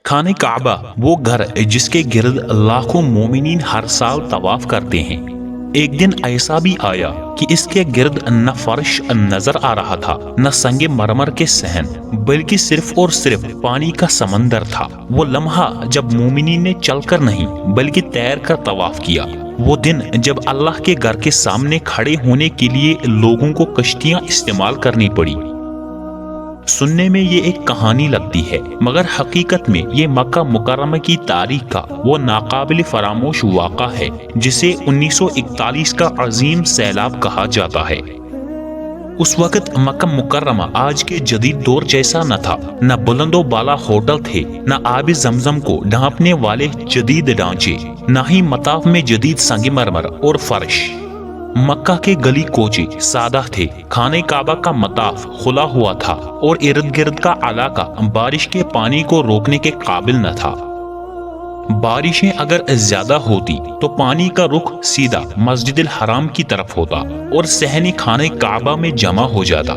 خانہ کعبہ وہ گھر جس کے گرد لاکھوں مومنین ہر سال طواف کرتے ہیں۔ ایک دن ایسا بھی آیا کہ اس کے گرد نہ فرش نظر آ رہا تھا، نہ سنگ مرمر کے صحن، بلکہ صرف اور صرف پانی کا سمندر تھا۔ وہ لمحہ جب مومنین نے چل کر نہیں بلکہ تیر کر طواف کیا، وہ دن جب اللہ کے گھر کے سامنے کھڑے ہونے کے لیے لوگوں کو کشتیاں استعمال کرنی پڑی۔ سننے میں یہ ایک کہانی لگتی ہے، مگر حقیقت میں یہ مکہ مکرمہ کی تاریخ کا وہ ناقابل فراموش واقعہ ہے جسے 1941 کا عظیم سیلاب کہا جاتا ہے۔ اس وقت مکہ مکرمہ آج کے جدید دور جیسا نہ تھا، نہ بلند و بالا ہوٹل تھے، نہ آب زمزم کو ڈھانپنے والے جدید ڈھانچے، نہ ہی مطاف میں جدید سنگ مرمر اور فرش۔ مکہ کے گلی کوچے سادہ تھے، خانہ کعبہ کا مطاف کھلا ہوا تھا اور ارد گرد کا علاقہ بارش کے پانی کو روکنے کے قابل نہ تھا۔ بارشیں اگر زیادہ ہوتی تو پانی کا رخ سیدھا مسجد الحرام کی طرف ہوتا اور صحن خانہ کعبہ میں جمع ہو جاتا۔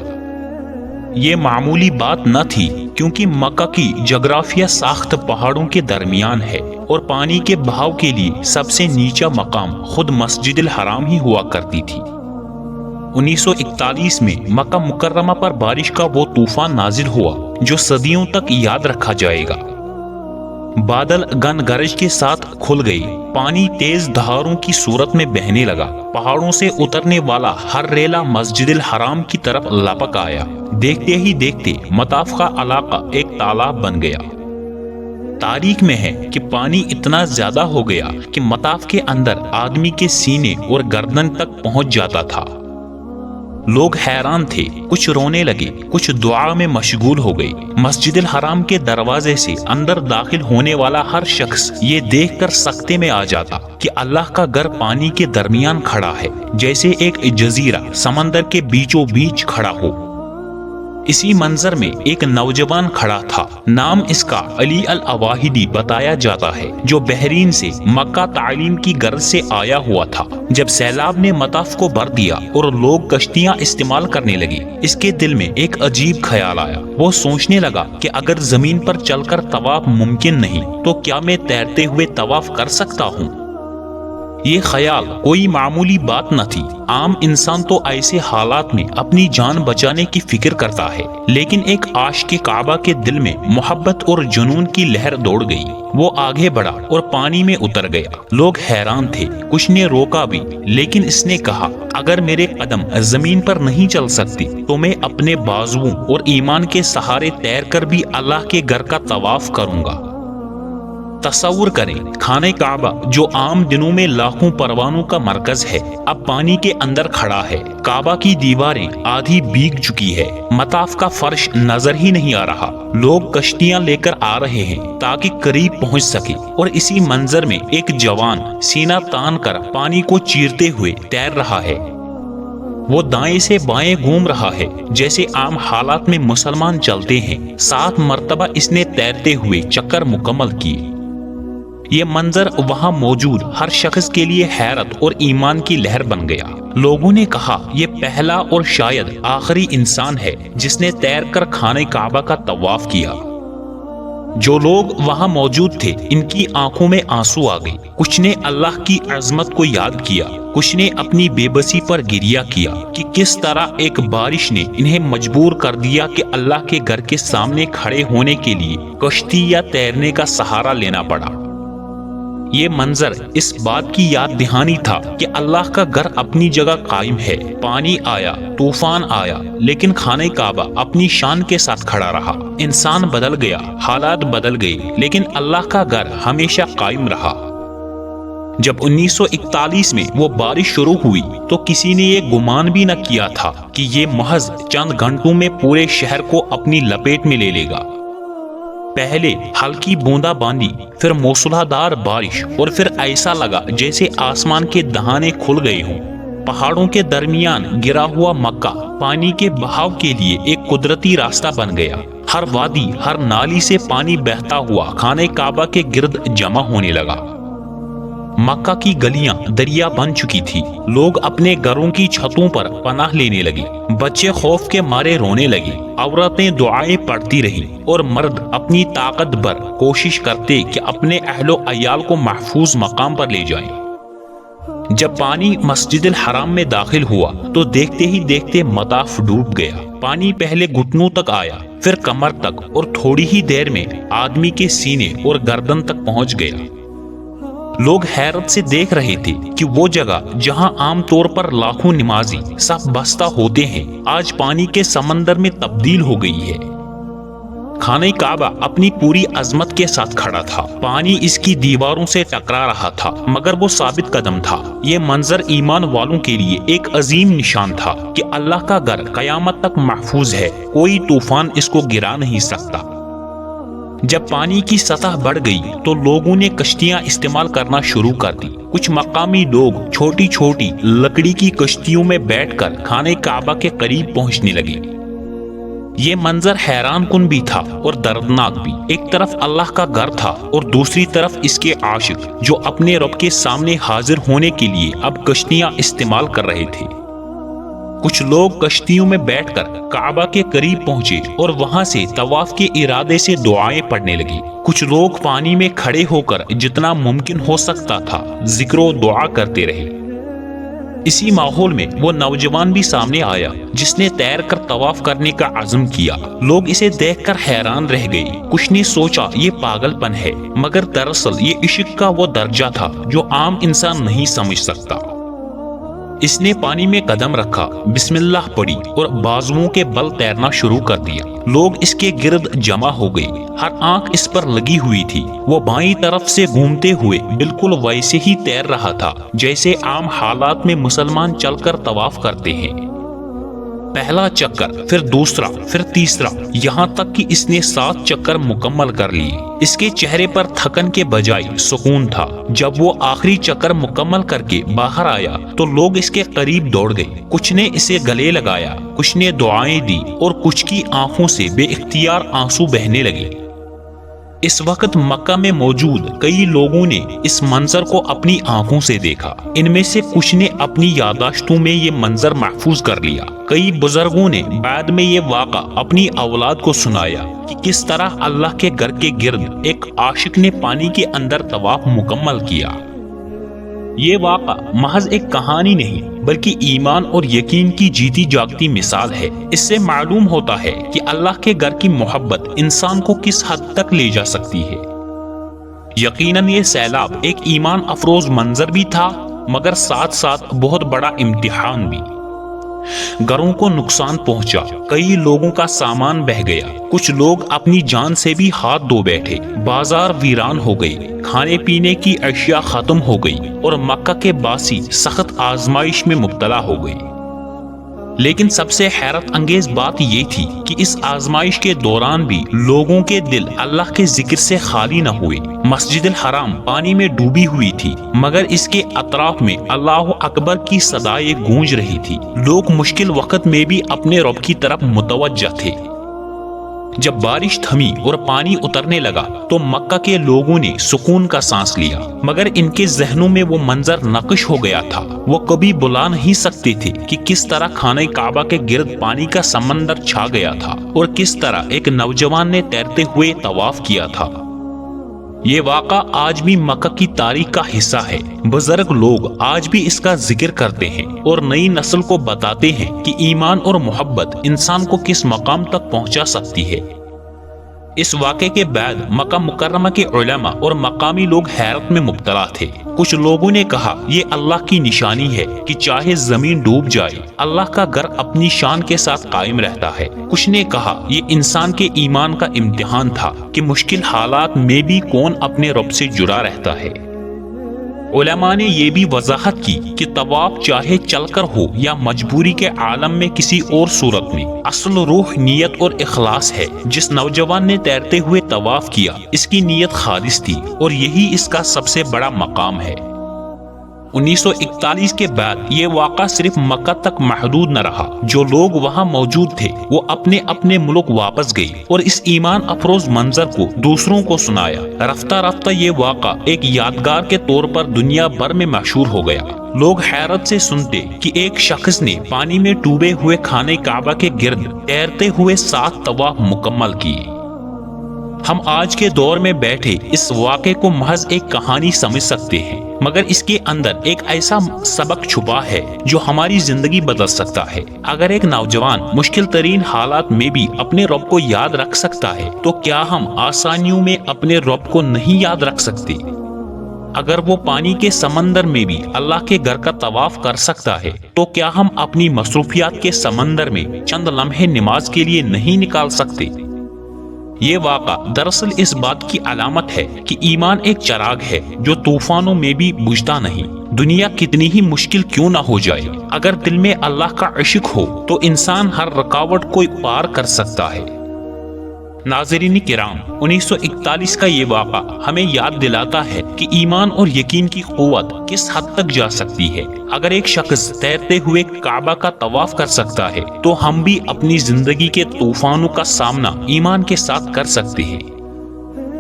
یہ معمولی بات نہ تھی، کیونکہ مکہ کی جغرافیہ ساخت پہاڑوں کے درمیان ہے اور پانی کے بہاؤ کے لیے سب سے نیچا مقام خود مسجد الحرام ہی ہوا کرتی تھی۔ 1941 میں مکہ مکرمہ پر بارش کا وہ طوفان نازل ہوا جو صدیوں تک یاد رکھا جائے گا۔ بادل گن گرج کے ساتھ کھل گئی، پانی تیز دھاروں کی صورت میں بہنے لگا، پہاڑوں سے اترنے والا ہر ریلا مسجد الحرام کی طرف لپک آیا۔ دیکھتے ہی دیکھتے مطاف کا علاقہ ایک تالاب بن گیا۔ تاریخ میں ہے کہ پانی اتنا زیادہ ہو گیا کہ مطاف کے اندر آدمی کے سینے اور گردن تک پہنچ جاتا تھا۔ لوگ حیران تھے، کچھ رونے لگے، کچھ دعا میں مشغول ہو گئے۔ مسجد الحرام کے دروازے سے اندر داخل ہونے والا ہر شخص یہ دیکھ کر سکتے میں آ جاتا کہ اللہ کا گھر پانی کے درمیان کھڑا ہے، جیسے ایک جزیرہ سمندر کے بیچوں بیچ کھڑا ہو۔ اسی منظر میں ایک نوجوان کھڑا تھا، نام اس کا علی الاواحدی بتایا جاتا ہے، جو بحرین سے مکہ تعلیم کی غرض سے آیا ہوا تھا۔ جب سیلاب نے مطاف کو بھر دیا اور لوگ کشتیاں استعمال کرنے لگے، اس کے دل میں ایک عجیب خیال آیا۔ وہ سوچنے لگا کہ اگر زمین پر چل کر طواف ممکن نہیں تو کیا میں تیرتے ہوئے طواف کر سکتا ہوں؟ یہ خیال کوئی معمولی بات نہ تھی۔ عام انسان تو ایسے حالات میں اپنی جان بچانے کی فکر کرتا ہے، لیکن ایک عاشق کعبہ کے دل میں محبت اور جنون کی لہر دوڑ گئی۔ وہ آگے بڑھا اور پانی میں اتر گیا۔ لوگ حیران تھے، کچھ نے روکا بھی، لیکن اس نے کہا، اگر میرے قدم زمین پر نہیں چل سکتی تو میں اپنے بازوؤں اور ایمان کے سہارے تیر کر بھی اللہ کے گھر کا طواف کروں گا۔ تصور کریں، خانہ کعبہ جو عام دنوں میں لاکھوں پروانوں کا مرکز ہے، اب پانی کے اندر کھڑا ہے۔ کعبہ کی دیواریں آدھی بھیگ چکی ہے، مطاف کا فرش نظر ہی نہیں آ رہا۔ لوگ کشتیاں لے کر آ رہے ہیں تاکہ قریب پہنچ سکے، اور اسی منظر میں ایک جوان سینہ تان کر پانی کو چیرتے ہوئے تیر رہا ہے۔ وہ دائیں سے بائیں گھوم رہا ہے جیسے عام حالات میں مسلمان چلتے ہیں۔ 7 مرتبہ اس نے تیرتے ہوئے چکر مکمل کیے۔ یہ منظر وہاں موجود ہر شخص کے لیے حیرت اور ایمان کی لہر بن گیا۔ لوگوں نے کہا، یہ پہلا اور شاید آخری انسان ہے جس نے تیر کر خانہ کعبہ کا طواف کیا۔ جو لوگ وہاں موجود تھے، ان کی آنکھوں میں آنسو آ گئی۔ کچھ نے اللہ کی عظمت کو یاد کیا، کچھ نے اپنی بے بسی پر گریہ کیا کہ کس طرح ایک بارش نے انہیں مجبور کر دیا کہ اللہ کے گھر کے سامنے کھڑے ہونے کے لیے کشتی یا تیرنے کا سہارا لینا پڑا۔ یہ منظر اس بات کی یاد دہانی تھا کہ اللہ کا گھر اپنی جگہ قائم ہے۔ پانی آیا، طوفان آیا، لیکن خانہ کعبہ اپنی شان کے ساتھ کھڑا رہا۔ انسان بدل گیا، حالات بدل گئے، لیکن اللہ کا گھر ہمیشہ قائم رہا۔ جب 1941 میں وہ بارش شروع ہوئی تو کسی نے یہ گمان بھی نہ کیا تھا کہ یہ محض چند گھنٹوں میں پورے شہر کو اپنی لپیٹ میں لے لے گا۔ پہلے ہلکی بوندا باندی، پھر موسلا دھار بارش، اور پھر ایسا لگا جیسے آسمان کے دہانے کھل گئے ہوں۔ پہاڑوں کے درمیان گرا ہوا مکہ پانی کے بہاؤ کے لیے ایک قدرتی راستہ بن گیا۔ ہر وادی، ہر نالی سے پانی بہتا ہوا خانہ کعبہ کے گرد جمع ہونے لگا۔ مکہ کی گلیاں دریا بن چکی تھی۔ لوگ اپنے گھروں کی چھتوں پر پناہ لینے لگے، بچے خوف کے مارے رونے لگے، عورتیں دعائیں پڑھتی رہیں اور مرد اپنی طاقت بھر کوشش کرتے کہ اپنے اہل و عیال کو محفوظ مقام پر لے جائیں۔ جب پانی مسجد الحرام میں داخل ہوا تو دیکھتے ہی دیکھتے مطاف ڈوب گیا۔ پانی پہلے گھٹنوں تک آیا، پھر کمر تک، اور تھوڑی ہی دیر میں آدمی کے سینے اور گردن تک پہنچ گیا۔ لوگ حیرت سے دیکھ رہے تھے کہ وہ جگہ جہاں عام طور پر لاکھوں نمازی صف بستہ ہوتے ہیں، آج پانی کے سمندر میں تبدیل ہو گئی ہے۔ خانہ کعبہ اپنی پوری عظمت کے ساتھ کھڑا تھا، پانی اس کی دیواروں سے ٹکرا رہا تھا مگر وہ ثابت قدم تھا۔ یہ منظر ایمان والوں کے لیے ایک عظیم نشان تھا کہ اللہ کا گھر قیامت تک محفوظ ہے، کوئی طوفان اس کو گرا نہیں سکتا۔ جب پانی کی سطح بڑھ گئی تو لوگوں نے کشتیاں استعمال کرنا شروع کر دی۔ کچھ مقامی لوگ چھوٹی چھوٹی لکڑی کی کشتیوں میں بیٹھ کر خانہ کعبہ کے قریب پہنچنے لگے۔ یہ منظر حیران کن بھی تھا اور دردناک بھی۔ ایک طرف اللہ کا گھر تھا اور دوسری طرف اس کے عاشق جو اپنے رب کے سامنے حاضر ہونے کے لیے اب کشتیاں استعمال کر رہے تھے۔ کچھ لوگ کشتیوں میں بیٹھ کر کعبہ کے قریب پہنچے اور وہاں سے طواف کے ارادے سے دعائیں پڑھنے لگے۔ کچھ لوگ پانی میں کھڑے ہو کر جتنا ممکن ہو سکتا تھا ذکر و دعا کرتے رہے۔ اسی ماحول میں وہ نوجوان بھی سامنے آیا جس نے تیر کر طواف کرنے کا عزم کیا۔ لوگ اسے دیکھ کر حیران رہ گئے۔ کچھ نے سوچا یہ پاگل پن ہے، مگر دراصل یہ عشق کا وہ درجہ تھا جو عام انسان نہیں سمجھ سکتا۔ اس نے پانی میں قدم رکھا، بسم اللہ پڑھی اور بازوؤں کے بل تیرنا شروع کر دیا۔ لوگ اس کے گرد جمع ہو گئے، ہر آنکھ اس پر لگی ہوئی تھی۔ وہ بائیں طرف سے گھومتے ہوئے بالکل ویسے ہی تیر رہا تھا جیسے عام حالات میں مسلمان چل کر طواف کرتے ہیں۔ پہلا چکر، پھر دوسرا، پھر تیسرا، یہاں تک کہ اس نے 7 چکر مکمل کر لیے۔ اس کے چہرے پر تھکن کے بجائے سکون تھا۔ جب وہ آخری چکر مکمل کر کے باہر آیا تو لوگ اس کے قریب دوڑ گئے۔ کچھ نے اسے گلے لگایا، کچھ نے دعائیں دی اور کچھ کی آنکھوں سے بے اختیار آنسو بہنے لگے۔ اس وقت مکہ میں موجود کئی لوگوں نے اس منظر کو اپنی آنکھوں سے دیکھا۔ ان میں سے کچھ نے اپنی یادداشتوں میں یہ منظر محفوظ کر لیا۔ کئی بزرگوں نے بعد میں یہ واقعہ اپنی اولاد کو سنایا کہ کس طرح اللہ کے گھر کے گرد ایک عاشق نے پانی کے اندر طواف مکمل کیا۔ یہ واقعہ محض ایک کہانی نہیں بلکہ ایمان اور یقین کی جیتی جاگتی مثال ہے۔ اس سے معلوم ہوتا ہے کہ اللہ کے گھر کی محبت انسان کو کس حد تک لے جا سکتی ہے۔ یقیناً یہ سیلاب ایک ایمان افروز منظر بھی تھا مگر ساتھ ساتھ بہت بڑا امتحان بھی۔ گھروں کو نقصان پہنچا، کئی لوگوں کا سامان بہہ گیا، کچھ لوگ اپنی جان سے بھی ہاتھ دھو بیٹھے، بازار ویران ہو گئے، کھانے پینے کی اشیاء ختم ہو گئی اور مکہ کے باسی سخت آزمائش میں مبتلا ہو گئے۔ لیکن سب سے حیرت انگیز بات یہ تھی کہ اس آزمائش کے دوران بھی لوگوں کے دل اللہ کے ذکر سے خالی نہ ہوئے۔ مسجد الحرام پانی میں ڈوبی ہوئی تھی مگر اس کے اطراف میں اللہ اکبر کی صدائیں گونج رہی تھی۔ لوگ مشکل وقت میں بھی اپنے رب کی طرف متوجہ تھے۔ جب بارش تھمی اور پانی اترنے لگا تو مکہ کے لوگوں نے سکون کا سانس لیا، مگر ان کے ذہنوں میں وہ منظر نقش ہو گیا تھا۔ وہ کبھی بلا نہیں سکتے تھے کہ کس طرح خانہ کعبہ کے گرد پانی کا سمندر چھا گیا تھا اور کس طرح ایک نوجوان نے تیرتے ہوئے طواف کیا تھا۔ یہ واقعہ آج بھی مکہ کی تاریخ کا حصہ ہے۔ بزرگ لوگ آج بھی اس کا ذکر کرتے ہیں اور نئی نسل کو بتاتے ہیں کہ ایمان اور محبت انسان کو کس مقام تک پہنچا سکتی ہے۔ اس واقعے کے بعد مکہ مکرمہ کے علماء اور مقامی لوگ حیرت میں مبتلا تھے۔ کچھ لوگوں نے کہا یہ اللہ کی نشانی ہے کہ چاہے زمین ڈوب جائے اللہ کا گھر اپنی شان کے ساتھ قائم رہتا ہے۔ کچھ نے کہا یہ انسان کے ایمان کا امتحان تھا کہ مشکل حالات میں بھی کون اپنے رب سے جڑا رہتا ہے۔ علماء نے یہ بھی وضاحت کی کہ طواف چاہے چل کر ہو یا مجبوری کے عالم میں کسی اور صورت میں، اصل روح نیت اور اخلاص ہے۔ جس نوجوان نے تیرتے ہوئے طواف کیا اس کی نیت خالص تھی اور یہی اس کا سب سے بڑا مقام ہے۔ 1941 کے بعد یہ واقعہ صرف مکہ تک محدود نہ رہا۔ جو لوگ وہاں موجود تھے وہ اپنے اپنے ملک واپس گئے اور اس ایمان افروز منظر کو دوسروں کو سنایا۔ رفتہ رفتہ یہ واقعہ ایک یادگار کے طور پر دنیا بھر میں مشہور ہو گیا۔ لوگ حیرت سے سنتے کہ ایک شخص نے پانی میں ڈوبے ہوئے خانہ کعبہ کے گرد تیرتے ہوئے 7 طواف مکمل کیے۔ ہم آج کے دور میں بیٹھے اس واقعے کو محض ایک کہانی سمجھ سکتے ہیں، مگر اس کے اندر ایک ایسا سبق چھپا ہے جو ہماری زندگی بدل سکتا ہے۔ اگر ایک نوجوان مشکل ترین حالات میں بھی اپنے رب کو یاد رکھ سکتا ہے تو کیا ہم آسانیوں میں اپنے رب کو نہیں یاد رکھ سکتے؟ اگر وہ پانی کے سمندر میں بھی اللہ کے گھر کا طواف کر سکتا ہے تو کیا ہم اپنی مصروفیات کے سمندر میں چند لمحے نماز کے لیے نہیں نکال سکتے؟ یہ واقعہ دراصل اس بات کی علامت ہے کہ ایمان ایک چراغ ہے جو طوفانوں میں بھی بجھتا نہیں۔ دنیا کتنی ہی مشکل کیوں نہ ہو جائے، اگر دل میں اللہ کا عشق ہو تو انسان ہر رکاوٹ کو پار کر سکتا ہے۔ ناظرین کرام، 1941 کا یہ واقعہ ہمیں یاد دلاتا ہے کہ ایمان اور یقین کی قوت کس حد تک جا سکتی ہے۔ اگر ایک شخص تیرتے ہوئے کعبہ کا طواف کر سکتا ہے تو ہم بھی اپنی زندگی کے طوفانوں کا سامنا ایمان کے ساتھ کر سکتے ہیں۔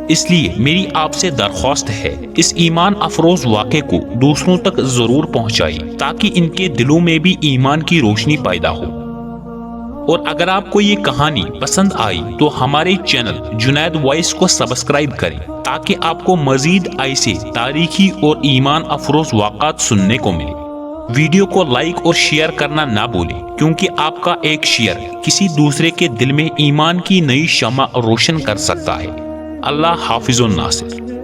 اس لیے میری آپ سے درخواست ہے، اس ایمان افروز واقعے کو دوسروں تک ضرور پہنچائیں تاکہ ان کے دلوں میں بھی ایمان کی روشنی پیدا ہو۔ اور اگر آپ کو یہ کہانی پسند آئی تو ہمارے چینل جنید وائس کو سبسکرائب کریں تاکہ آپ کو مزید ایسے تاریخی اور ایمان افروز واقعات سننے کو ملے۔ ویڈیو کو لائک اور شیئر کرنا نہ بھولیں، کیونکہ آپ کا ایک شیئر کسی دوسرے کے دل میں ایمان کی نئی شمع روشن کر سکتا ہے۔ اللہ حافظ الناصر۔